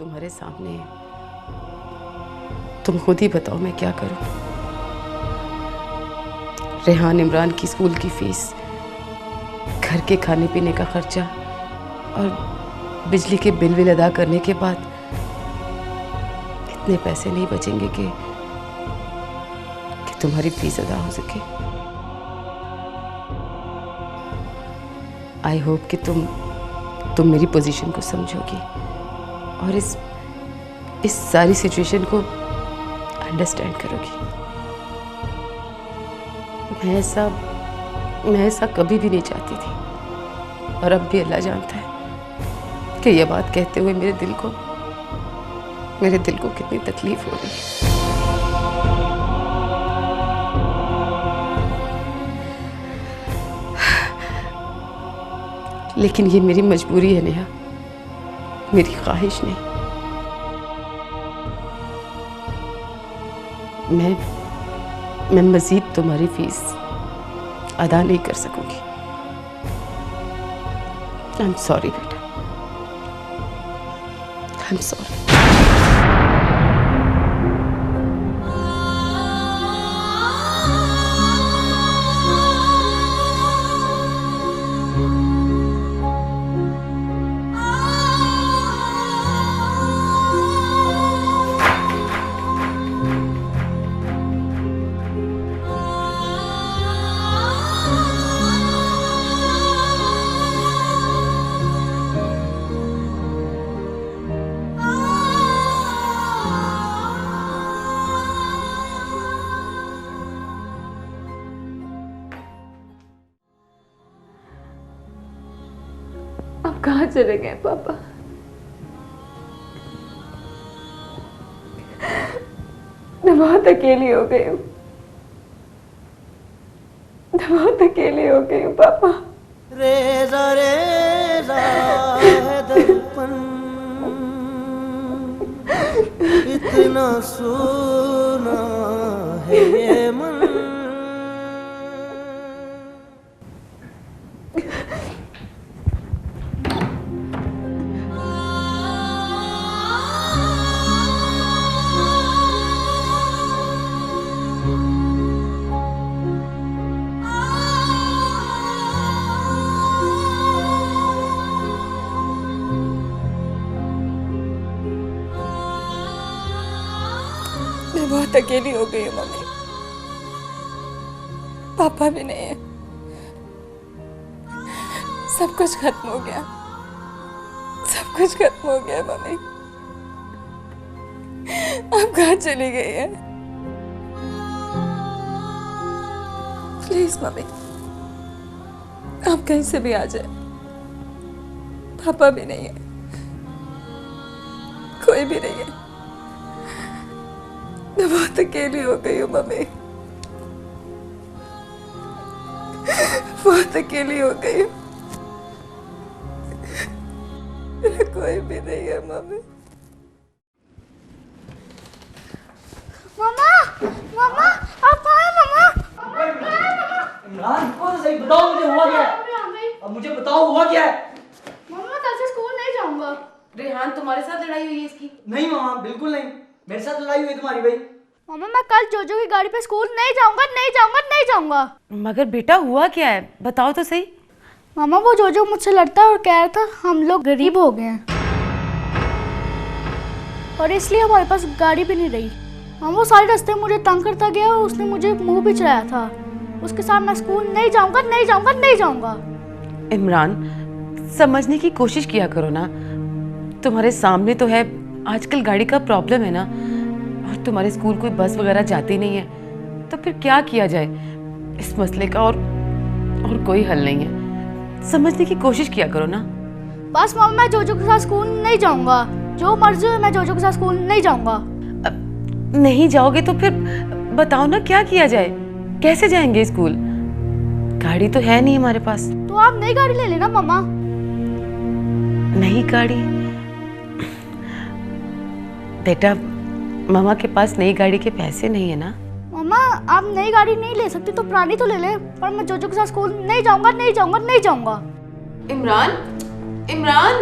तुम्हारे सामने है। तुम खुद ही बताओ मैं क्या करूं। रेहान इमरान की स्कूल की फीस, घर के खाने पीने का खर्चा और बिजली के बिल विल अदा करने के बाद इतने पैसे नहीं बचेंगे कि तुम्हारी फीस अदा हो सके। आई होप कि तुम मेरी पोजीशन को समझोगी और इस सारी सिचुएशन को अंडरस्टैंड करोगी। मैं ऐसा कभी भी नहीं चाहती थी और अब भी अल्लाह जानता है कि यह बात कहते हुए मेरे दिल को कितनी तकलीफ हो रही है। लेकिन ये मेरी मजबूरी है नेहा, मेरी ख्वाहिश नहीं। मैं मजीद तुम्हारी फीस अदा नहीं कर सकूंगी। आई एम सॉरी बेटा, आई एम सॉरी। कहाँ चले गए पापा? मैं बहुत अकेली हो गई हूँ, बहुत अकेली हो गई हूँ पापा। रेजा रेजा है दर्पण, इतना सोना है ये मन। मैं बहुत अकेली हो गई हूँ मम्मी, पापा भी नहीं है, सब कुछ खत्म हो गया, सब कुछ खत्म हो गया मम्मी। आप कहाँ चली गई है? प्लीज मम्मी, आप कहीं से भी आ जाए, पापा भी नहीं है, कोई भी नहीं है, मैं बहुत अकेली हो गई हूँ मम्मी, बहुत अकेली हो गई हूँ, मेरा कोई भी नहीं है मम्मी। मम्मा, मम्मा, आप आए मम्मा। इमरान कौन सही बताओ मुझे हुआ क्या है? अब मुझे बताओ हुआ क्या है? मम्मा कल से स्कूल नहीं जाऊंगा। रेहान तुम्हारे साथ लड़ाई हुई है इसकी? नहीं मामा, बिल्कुल नहीं, मेरे साथ लड़ाई हुई तुम्हारी भाई। मम्मा मैं कल जोजो की गाड़ी पे स्कूल नहीं जाऊंगा, नहीं जाऊंगा, नहीं जाऊंगा। मगर बेटा हुआ क्या है, बताओ तो सही। मामा वो जोजो मुझसे लड़ता है और कह रहा था हम लोग गरीब हो गए हैं और इसलिए हमारे पास गाड़ी भी नहीं रही। मामा वो सारे रास्ते मुझे तंग करता गया और उसने मुझे मुंह भी चढ़ाया था। उसके साथ मैं स्कूल नहीं जाऊंगा, नहीं जाऊंगा, नहीं जाऊंगा। इमरान समझने की कोशिश किया करो ना, तुम्हारे सामने तो है आजकल गाड़ी का प्रॉब्लम है ना, और तुम्हारे स्कूल कोई बस वगैरह जाती नहीं है, तो फिर क्या किया जाए इस मसले का। और कोई हल नहीं है, समझने की कोशिश किया करो ना। बस मामा मैं जोजो के साथ स्कूल नहीं जाऊंगा, जो मर्जी हो मैं जोजो के साथ स्कूल नहीं जाऊंगा। नहीं जाओगे तो फिर बताओ ना क्या किया जाए, कैसे जाएंगे स्कूल? गाड़ी तो है नहीं हमारे पास। तो आप नई गाड़ी ले लेना मामा। नई गाड़ी? बेटा मामा के पास नई गाड़ी के पैसे नहीं है ना। मामा आप नई गाड़ी नहीं ले सकती तो पुरानी तो ले ले, पर मैं जोजो के साथ स्कूल नहीं जाऊंगा, नहीं जाऊंगा, नहीं जाऊंगा। इमरान, इमरान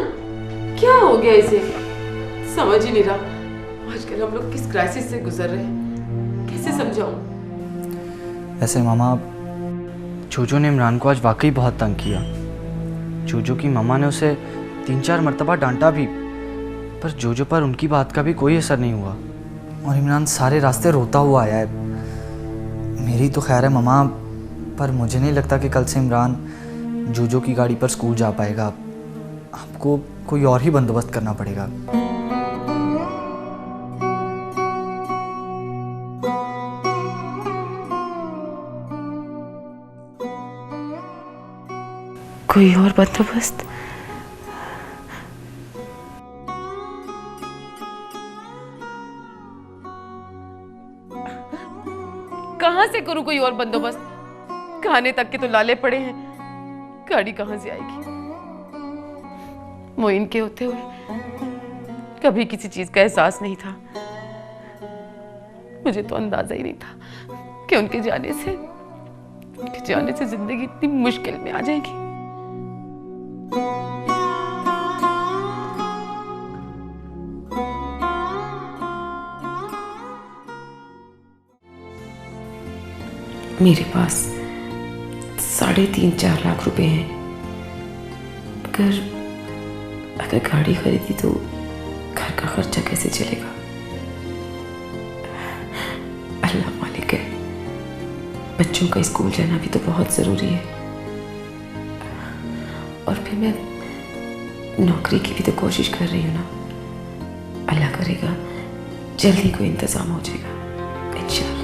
क्या हो गया इसे? समझ ही नहीं रहा आजकल हम लोग किस क्राइसिस से गुजर रहे हैं, कैसे समझाऊं। वैसे मामा, जोजो ने इमरान को आज वाकई बहुत तंग किया। जोजो की मामा ने उसे 3-4 मरतबा डांटा भी, पर जोजो पर उनकी बात का भी कोई असर नहीं हुआ और इमरान सारे रास्ते रोता हुआ आया है। मेरी तो खैर है मामा, पर मुझे नहीं लगता कि कल से इमरान जोजो की गाड़ी पर स्कूल जा पाएगा। आपको कोई और ही बंदोबस्त करना पड़ेगा। कोई और बंदोबस्त? कहां से करूं कोई और बंदोबस्त? खाने तक के तो लाले पड़े हैं, गाड़ी कहां से आएगी? मोइन के होते हुए कभी किसी चीज का एहसास नहीं था। मुझे तो अंदाजा ही नहीं था कि उनके जाने से जिंदगी इतनी मुश्किल में आ जाएगी। मेरे पास 3.5-4 लाख रुपए हैं। अगर गाड़ी खरीदी तो घर का खर्चा कैसे चलेगा? अल्लाह मालिक है, बच्चों का स्कूल जाना भी तो बहुत जरूरी है। और फिर मैं नौकरी की भी तो कोशिश कर रही हूँ ना। अल्लाह करेगा जल्दी कोई इंतजाम हो जाएगा इंशाअल्लाह।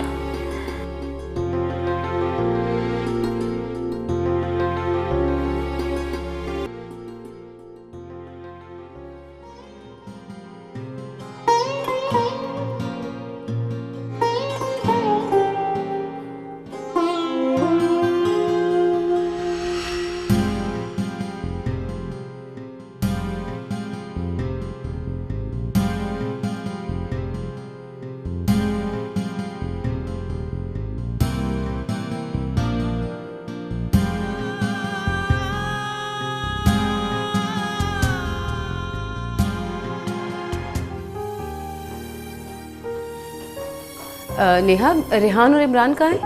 नेहा, रेहान और इमरान कहाँ हैं?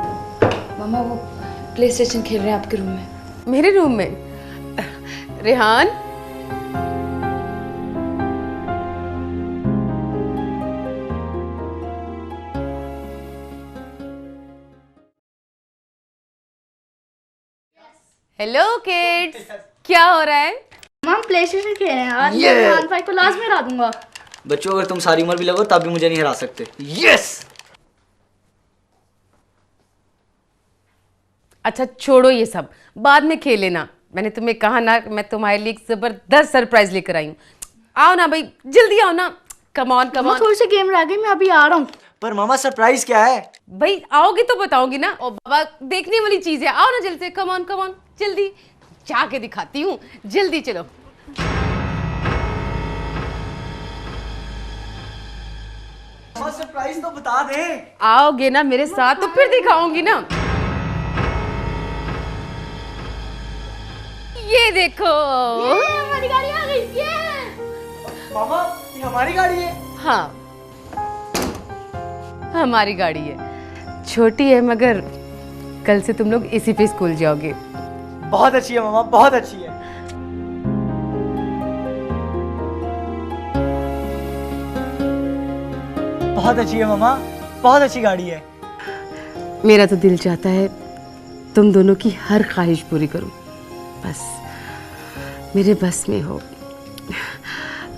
मामा वो प्ले स्टेशन खेल रहे हैं आपके रूम में। मेरे रूम में? रेहान, हेलो किड्स, क्या हो रहा है? हम प्ले स्टेशन खेल रहे हैं। आज ये। मैं इमरान भाई को लाजमी हरा दूंगा। बच्चों, अगर तुम सारी उम्र भी लगो तब भी मुझे नहीं हरा सकते। यस। अच्छा छोड़ो ये सब, बाद में खेल लेना। मैंने तुम्हें कहा ना, मैं तुम्हारे लिए एक जबरदस्त सरप्राइज लेकर आई हूँ। आओ ना भाई, जल्दी आओ ना। Come on come on. थोड़ी सी गेम रह गई, मैं अभी आ रहा हूँ। पर मामा सरप्राइज क्या है? भाई आओगे तो बताऊंगी ना। ओ बाबा, देखने वाली चीज है। आओ ना जल्दी से, कम ऑन जल्दी। जाके दिखाती हूँ, जल्दी चलो। मामा सरप्राइज तो बता दे। आओगे ना मेरे साथ तो फिर दिखाऊंगी ना। ये देखो। हमारी गाड़ी आ गई। मामा, ये हमारी गाड़ी है। हाँ, हमारी गाड़ी है। छोटी है मगर कल से तुम लोग इसी पे स्कूल जाओगे। बहुत अच्छी है मामा, बहुत अच्छी है। बहुत अच्छी है मामा, बहुत अच्छी गाड़ी है। मेरा तो दिल चाहता है तुम दोनों की हर ख्वाहिश पूरी करूं, बस मेरे बस में हो।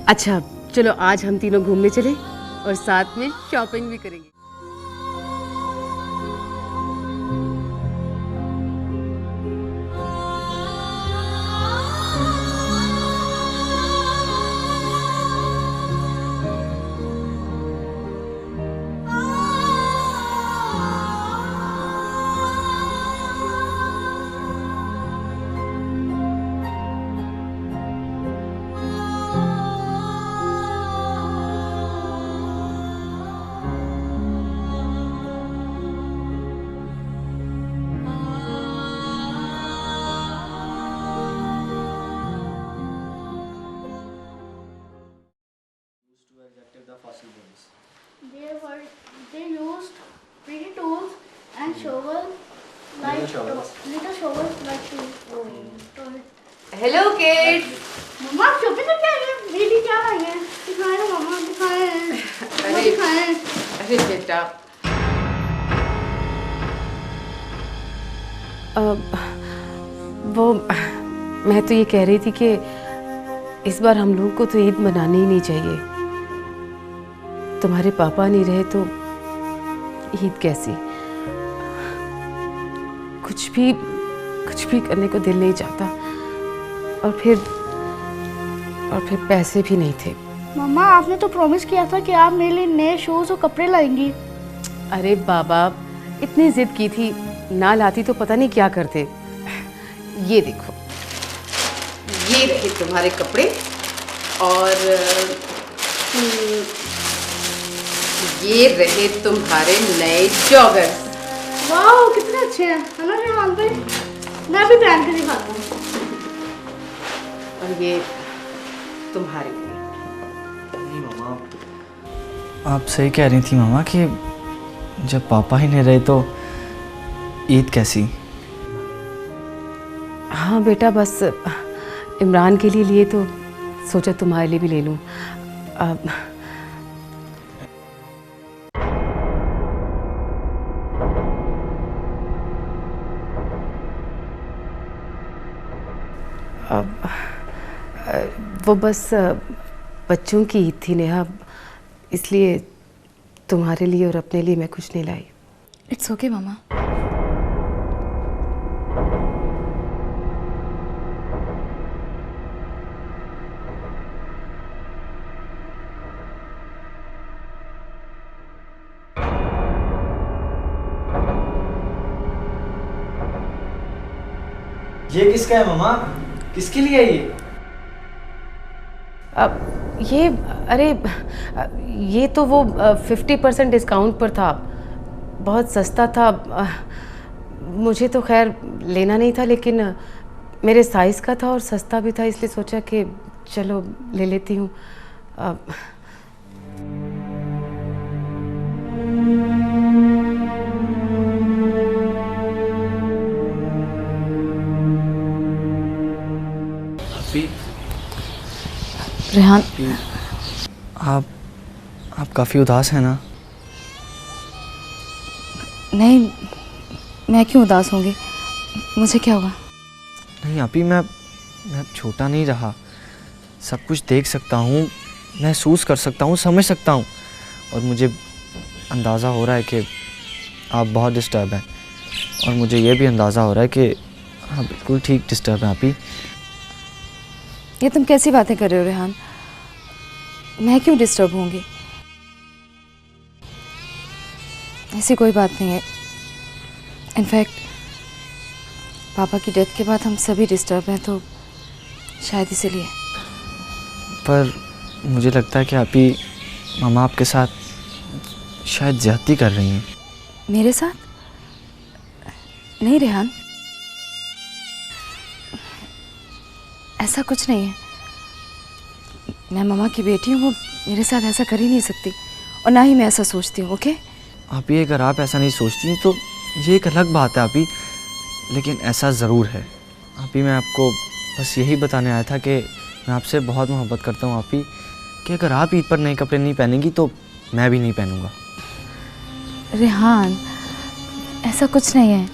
अच्छा चलो, आज हम तीनों घूमने चले और साथ में शॉपिंग भी करेंगे। Hello kids. मम्मा आप शॉपिंग करके आई हैं? मेरे लिए क्या आई हैं? दिखाएं ना मम्मा, दिखाएं। मम्मा, दिखाएं। अरे बेटा, वो मैं तो ये कह रही थी कि इस बार हम लोगों को तो ईद मनानी ही नहीं चाहिए। तुम्हारे पापा नहीं रहे तो ईद कैसी? कुछ भी करने को दिल नहीं चाहता, और फिर पैसे भी नहीं थे। मम्मा आपने तो प्रॉमिस किया था कि आप मेरे लिए नए शूज और कपड़े लाएंगी। अरे बाबा, इतनी जिद की थी, ना लाती तो पता नहीं क्या करते। ये देखो, ये रहे तुम्हारे कपड़े, और ये रहे तुम्हारे नए जॉगर्स। वाह कितने अच्छे हैं, है ना रेहान भाई? मैं भी पहन के दिखाता हूँ। और ये तुम्हारे लिए। नहीं मामा, आप सही कह रही थी मामा कि जब पापा ही नहीं रहे तो ईद कैसी। हाँ बेटा, बस इमरान के लिए तो सोचा तुम्हारे लिए भी ले लूँ। वो बस बच्चों की ईद थी नेहा, इसलिए तुम्हारे लिए और अपने लिए मैं कुछ नहीं लाई। इट्स ओके मामा। ये किसका है मामा? किसके लिए है ये? ये अरे ये तो वो 50% डिस्काउंट पर था, बहुत सस्ता था। मुझे तो खैर लेना नहीं था, लेकिन मेरे साइज़ का था और सस्ता भी था, इसलिए सोचा कि चलो ले लेती हूँ। रेहान, आप काफ़ी उदास हैं ना? नहीं, मैं क्यों उदास होंगी? मुझे क्या हुआ? नहीं अभी मैं छोटा नहीं रहा, सब कुछ देख सकता हूँ, महसूस कर सकता हूँ, समझ सकता हूँ, और मुझे अंदाज़ा हो रहा है कि आप बहुत डिस्टर्ब हैं, और मुझे ये भी अंदाज़ा हो रहा है कि आप बिल्कुल ठीक डिस्टर्ब हैं अभी। ये तुम कैसी बातें कर रहे हो रेहान? मैं क्यों डिस्टर्ब होंगी? ऐसी कोई बात नहीं है। इनफैक्ट पापा की डेथ के बाद हम सभी डिस्टर्ब हैं, तो शायद इसीलिए। पर मुझे लगता है कि आप ही मामा आपके साथ शायद ज्यादती कर रही हैं। मेरे साथ? नहीं रेहान, ऐसा कुछ नहीं है। मैं मामा की बेटी हूँ, वो मेरे साथ ऐसा कर ही नहीं सकती, और ना ही मैं ऐसा सोचती हूँ। ओके आप ही अगर आप ऐसा नहीं सोचती हैं तो ये एक अलग बात है आप ही, लेकिन ऐसा ज़रूर है। आप ही मैं आपको बस यही बताने आया था कि मैं आपसे बहुत मोहब्बत करता हूँ आप ही, कि अगर आप ईद पर नए कपड़े नहीं पहनेंगी तो मैं भी नहीं पहनूंगा। रेहान, ऐसा कुछ नहीं है।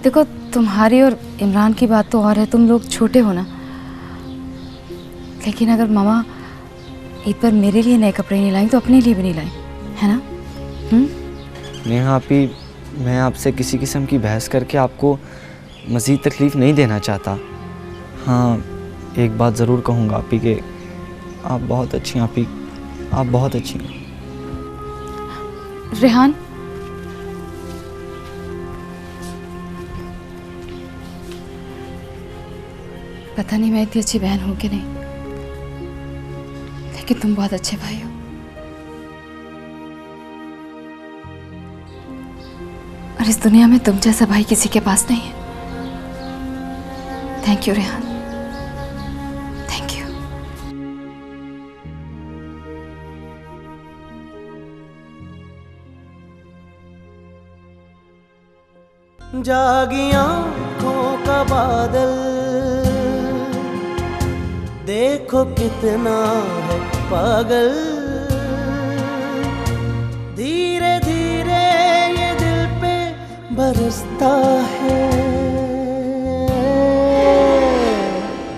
देखो, तुम्हारी और इमरान की बात तो और है, तुम लोग छोटे हो ना, लेकिन अगर मामा ईद पर मेरे लिए नए कपड़े नहीं लाई तो अपने लिए भी नहीं लाई, है ना? नेहा आप ही, मैं आपसे किसी किस्म की बहस करके आपको मज़ीद तकलीफ़ नहीं देना चाहता। हाँ, एक बात ज़रूर कहूँगा आप ही कि आप बहुत अच्छी हैं आप ही, आप बहुत अच्छी हैं। रेहान, पता नहीं मैं इतनी अच्छी बहन हूँ कि नहीं, लेकिन तुम बहुत अच्छे भाई हो। और इस दुनिया में तुम जैसा भाई किसी के पास नहीं है। Thank you Rehan, thank you. जागी आँखों का बादल, देखो कितना है पागल। धीरे धीरे ये दिल पे बरसता है।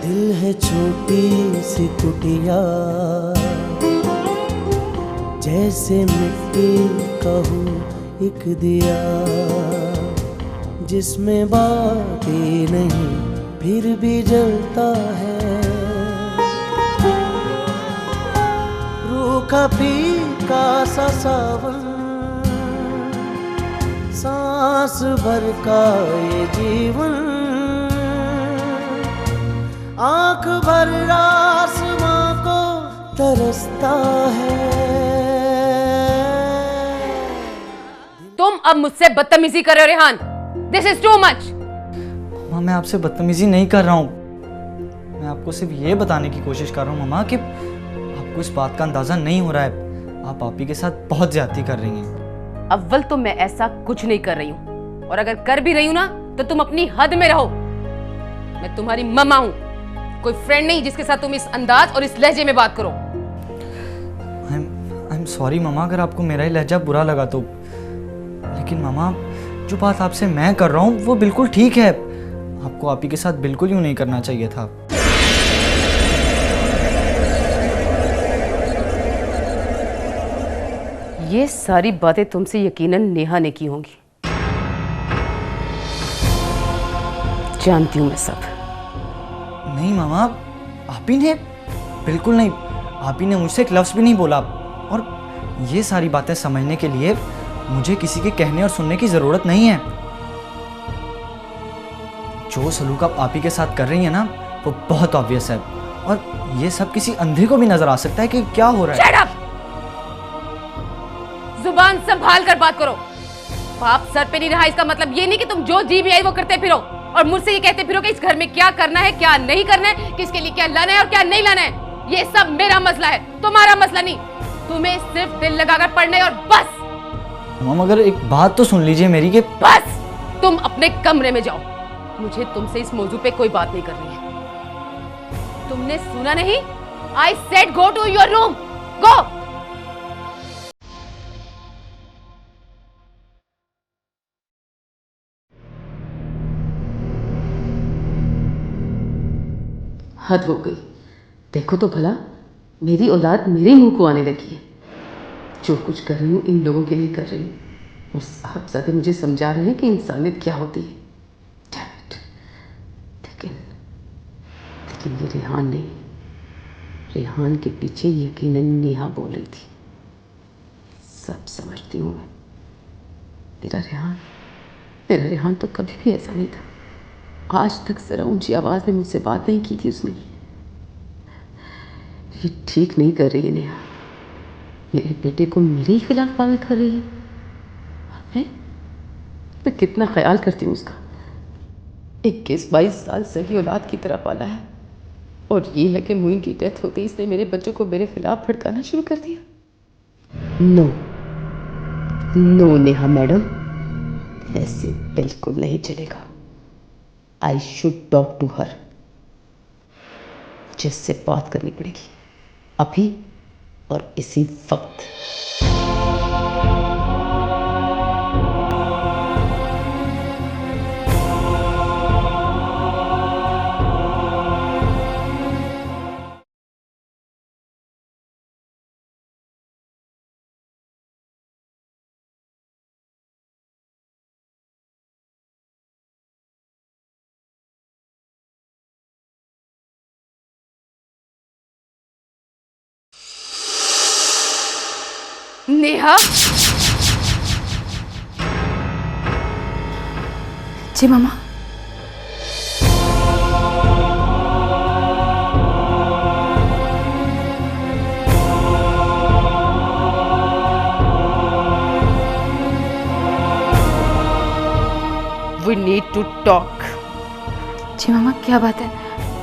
दिल है छोटी सी कुटिया, जैसे मिट्टी का हो एक दिया, जिसमें बातें नहीं फिर भी जलता है। रूखा फीका सा सावन, सांस भर का ये जीवन, आंख भर आसमां को तरसता है। तुम अब मुझसे बदतमीजी कर रहे हो Rehan. This is too much. मामा मैं आपसे बदतमीजी नहीं कर रहा हूँ, मैं आपको सिर्फ ये बताने की कोशिश कर रहा हूँ मामा कि आपको इस बात का अंदाजा नहीं हो रहा है, आप आपी के साथ बहुत ज्यादती कर रही हैं। अव्वल तो मैं ऐसा कुछ नहीं कर रही हूँ, और अगर कर भी रही हूँ ना तो तुम अपनी हद में रहो। मैं तुम्हारी मम्मा हूँ, कोई फ्रेंड नहीं जिसके साथ तुम इस अंदाज और इस लहजे में बात करो। आई एम सॉरी मामा अगर आपको मेरा ही लहजा बुरा लगा तो, लेकिन मामा जो बात आपसे मैं कर रहा हूँ वो बिल्कुल ठीक है। आपको आपी के साथ बिल्कुल यूँ नहीं करना चाहिए था। ये सारी बातें तुमसे यकीनन नेहा ने की होंगी, जानती हूं मैं सब। नहीं मामा, आपी ने बिल्कुल नहीं, आपी ने मुझसे एक लफ्ज़ भी नहीं बोला। और ये सारी बातें समझने के लिए मुझे किसी के कहने और सुनने की ज़रूरत नहीं है। जो सलूक आप आपी के साथ कर रही हैं ना वो बहुत ऑब्वियस है, और ये सब किसी अंधे को भी नजर आ सकता है कि क्या हो रहा है। Shut up! जुबान संभाल कर बात करो। पाप सर पे नहीं रहा इसका मतलब ये नहीं कि तुम जो जी भी आई वो करते फिरो और मुझसे ये कहते फिरो कि इस घर में क्या करना है क्या नहीं करना है, किसके लिए क्या लाना है और क्या नहीं लाना है। ये सब मेरा मसला है, तुम्हारा मसला नहीं। तुम्हें सिर्फ दिल लगाकर पढ़ना है और बस। मामा अगर एक बात तो सुन लीजिए मेरी कि बस तुम अपने कमरे में जाओ, मुझे तुमसे इस मौजू पे कोई बात नहीं करनी है। तुमने सुना नहीं? I said go to your room. Go. हद हो गई। देखो तो भला, मेरी औलाद मेरे मुंह को आने लगी है। जो कुछ कर रही हूँ इन लोगों के लिए कर रही हूँ, और साहबजादे मुझे समझा रहे हैं कि इंसानियत क्या होती है। लेकिन ये रेहान नहीं, रेहान के पीछे यकीनन नेहा बोल रही थी। सब समझती हूँ मैं। मेरा रेहान तो कभी भी ऐसा नहीं था। आज तक जरा ऊंची आवाज में मुझसे बात नहीं की थी उसने। ये ठीक नहीं कर रही है नेहा, मेरे बेटे को मेरे ही खिलाफ पागल कर रही है। मैं कितना ख्याल करती हूँ उसका, 21-22 साल से ही औलाद की तरह पाला है, और ये है कि मुइन की डेथ होते ही इसने मेरे बच्चों को मेरे खिलाफ भड़काना शुरू कर दिया। नो नेहा मैडम, ऐसे बिल्कुल नहीं चलेगा। I should talk to her, जिससे बात करनी पड़ेगी अभी और इसी वक्त। नेहा, जी मामा। We need to talk. जी मामा, क्या बात है?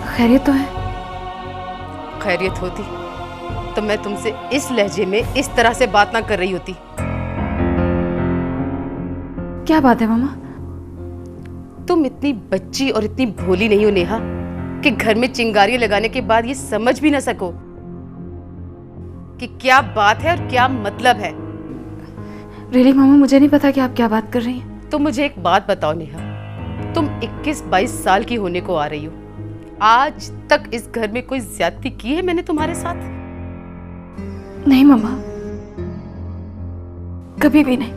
खैरियत तो है? खैरियत होती तो मैं तुमसे इस लहजे में इस तरह से बात ना कर रही होती। क्या बात है मामा? तुम इतनी बच्ची और इतनी भोली नहीं हो नेहा कि घर में चिंगारियां लगाने के बाद ये समझ भी ना सको कि क्या बात है और क्या मतलब है। रियली मामा, मुझे नहीं पता कि आप क्या बात कर रही हैं। तुम मुझे एक बात बताओ नेहा, तुम 21-22 साल की होने को आ रही हो, आज तक इस घर में कोई ज्यादती की है मैंने तुम्हारे साथ? नहीं मामा, कभी भी नहीं।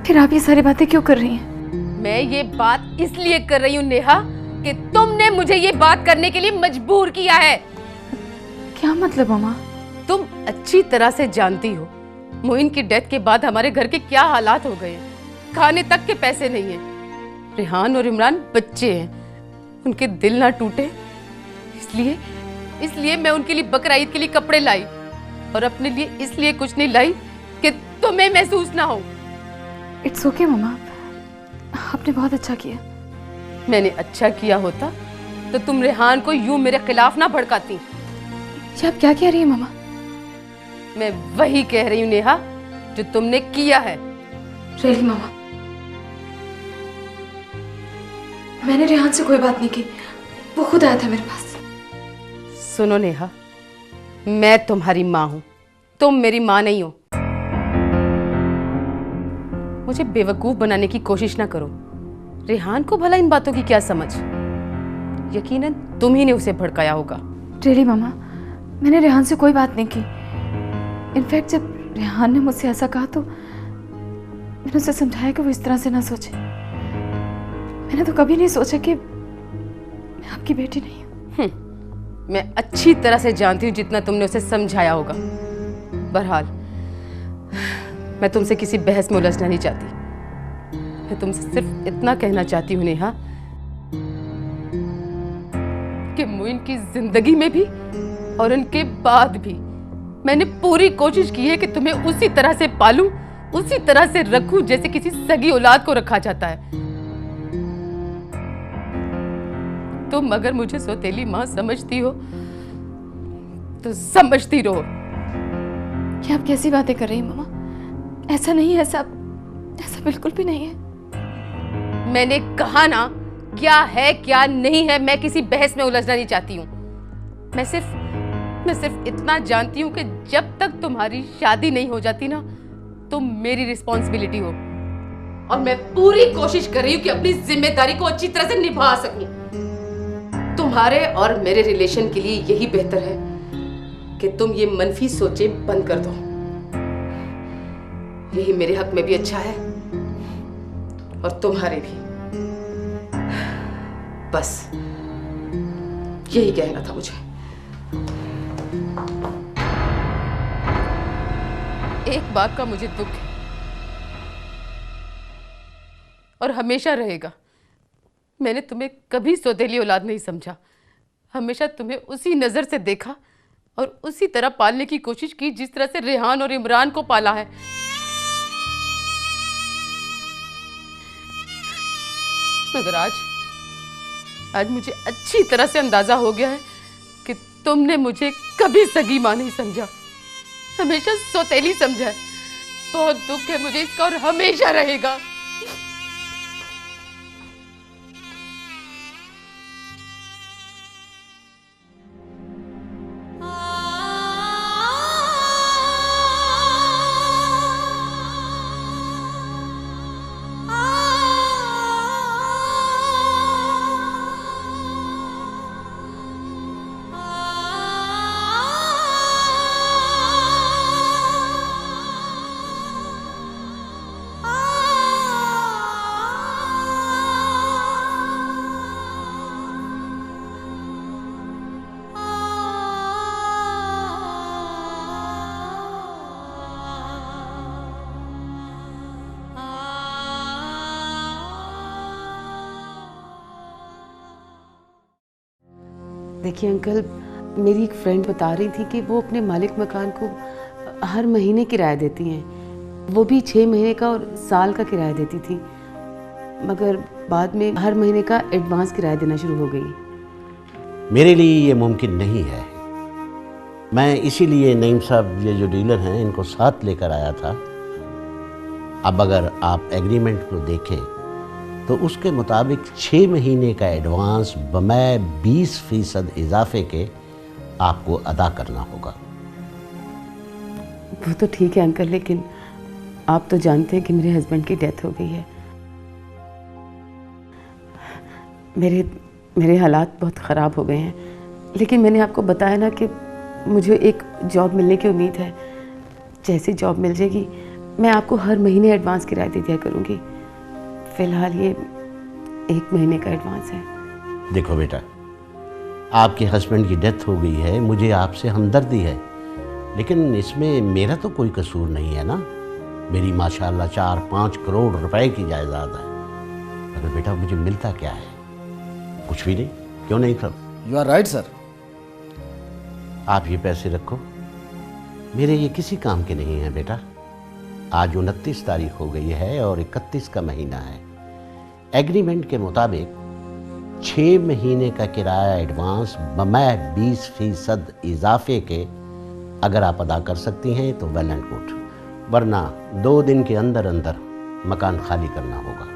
फिर आप ये सारी बातें क्यों कर रही हैं? मैं ये बात इसलिए कर रही हूँ नेहा कि तुमने मुझे ये बात करने के लिए मजबूर किया है। क्या मतलब मामा? तुम अच्छी तरह से जानती हो मोइन की डेथ के बाद हमारे घर के क्या हालात हो गए हैं। खाने तक के पैसे नहीं है। रेहान और इमरान बच्चे हैं, उनके दिल ना टूटे इसलिए मैं उनके लिए बकरा ईद के लिए कपड़े लाई, और अपने लिए इसलिए कुछ नहीं लाई कि तुम्हें महसूस ना हो। इट्स ओके मामा, आपने बहुत अच्छा किया। मैंने अच्छा किया होता तो तुम रेहान को यूं मेरे खिलाफ ना भड़काती। ये आप क्या कह रही हैं मामा? मैं वही कह रही हूँ नेहा जो तुमने किया है। रियली मामा, मैंने रेहान से कोई बात नहीं की, वो खुद आया था मेरे पास। सुनो नेहा, मैं तुम्हारी माँ हूं, तुम मेरी माँ नहीं हो। मुझे बेवकूफ बनाने की कोशिश ना करो। रेहान को भला इन बातों की क्या समझ? यकीनन तुम ही ने उसे भड़काया होगा। रियली मामा, मैंने रेहान से कोई बात नहीं की। इनफैक्ट जब रेहान ने मुझसे ऐसा कहा तो मैंने उसे समझाया कि वो इस तरह से ना सोचे। मैंने तो कभी नहीं सोचा कि मैं आपकी बेटी नहीं हूँ। मैं अच्छी तरह से जानती हूँ जितना तुमने उसे समझाया होगा। बहरहाल मैं तुमसे किसी बहस में उलझना नहीं चाहती। मैं तुमसे सिर्फ इतना कहना चाहती हूँ नेहा कि मोइन की जिंदगी में भी और उनके बाद भी मैंने पूरी कोशिश की है कि तुम्हें उसी तरह से पालूं, उसी तरह से रखूं जैसे किसी सगी औलाद को रखा जाता है। तुम अगर मुझे सौतेली माँ समझती हो तो समझती रहो। क्या आप कैसी बातें कर रही हैं मामा? ऐसा नहीं है, ऐसा बिल्कुल भी नहीं है। मैंने कहा ना, क्या है क्या नहीं है, मैं किसी बहस में उलझना नहीं चाहती हूँ। मैं सिर्फ इतना जानती हूँ कि जब तक तुम्हारी शादी नहीं हो जाती ना, तुम मेरी रिस्पॉन्सिबिलिटी हो, और मैं पूरी कोशिश कर रही हूँ कि अपनी जिम्मेदारी को अच्छी तरह से निभा सकूं। तुम्हारे और मेरे रिलेशन के लिए यही बेहतर है कि तुम ये मनफी सोचें बंद कर दो। यही मेरे हक में भी अच्छा है और तुम्हारे भी। बस यही कहना था मुझे। एक बात का मुझे दुख है और हमेशा रहेगा। मैंने तुम्हें कभी सौतेली औलाद नहीं समझा। हमेशा तुम्हें उसी नजर से देखा और उसी तरह पालने की कोशिश की जिस तरह से रेहान और इमरान को पाला है। मगर आज मुझे अच्छी तरह से अंदाजा हो गया है कि तुमने मुझे कभी सगी मां नहीं समझा, हमेशा सौतेली समझा है। बहुत दुख है मुझे इसका और हमेशा रहेगा। देखिए अंकल, मेरी एक फ्रेंड बता रही थी कि वो अपने मालिक मकान को हर महीने किराया देती हैं, वो भी 6 महीने का और साल का किराया देती थी, मगर बाद में हर महीने का एडवांस किराया देना शुरू हो गई। मेरे लिए ये मुमकिन नहीं है। मैं इसीलिए नईम साहब ये जो डीलर हैं इनको साथ लेकर आया था। अब अगर आप एग्रीमेंट को देखें तो उसके मुताबिक 6 महीने का एडवांस बमै 20% इजाफे के आपको अदा करना होगा। वो तो ठीक है अंकल, लेकिन आप तो जानते हैं कि मेरे हस्बैंड की डेथ हो गई है। मेरे हालात बहुत ख़राब हो गए हैं, लेकिन मैंने आपको बताया ना कि मुझे एक जॉब मिलने की उम्मीद है। जैसी जॉब मिल जाएगी मैं आपको हर महीने एडवांस किराया दे दिया करूँगी। फ़िलहाल ये 1 महीने का एडवांस है। देखो बेटा, आपके हस्बैंड की डेथ हो गई है, मुझे आपसे हमदर्दी है, लेकिन इसमें मेरा तो कोई कसूर नहीं है ना। मेरी माशाल्लाह 4-5 करोड़ रुपए की जायदाद है। अगर बेटा मुझे मिलता क्या है? कुछ भी नहीं। क्यों नहीं सब? You are right sir. आप ये पैसे रखो, मेरे ये किसी काम के नहीं हैं बेटा। आज 29 तारीख हो गई है और 31 का महीना है। एग्रीमेंट के मुताबिक 6 महीने का किराया एडवांस बमै 20% इजाफे के अगर आप अदा कर सकती हैं तो वेल एंड गुड, वरना 2 दिन के अंदर अंदर मकान खाली करना होगा।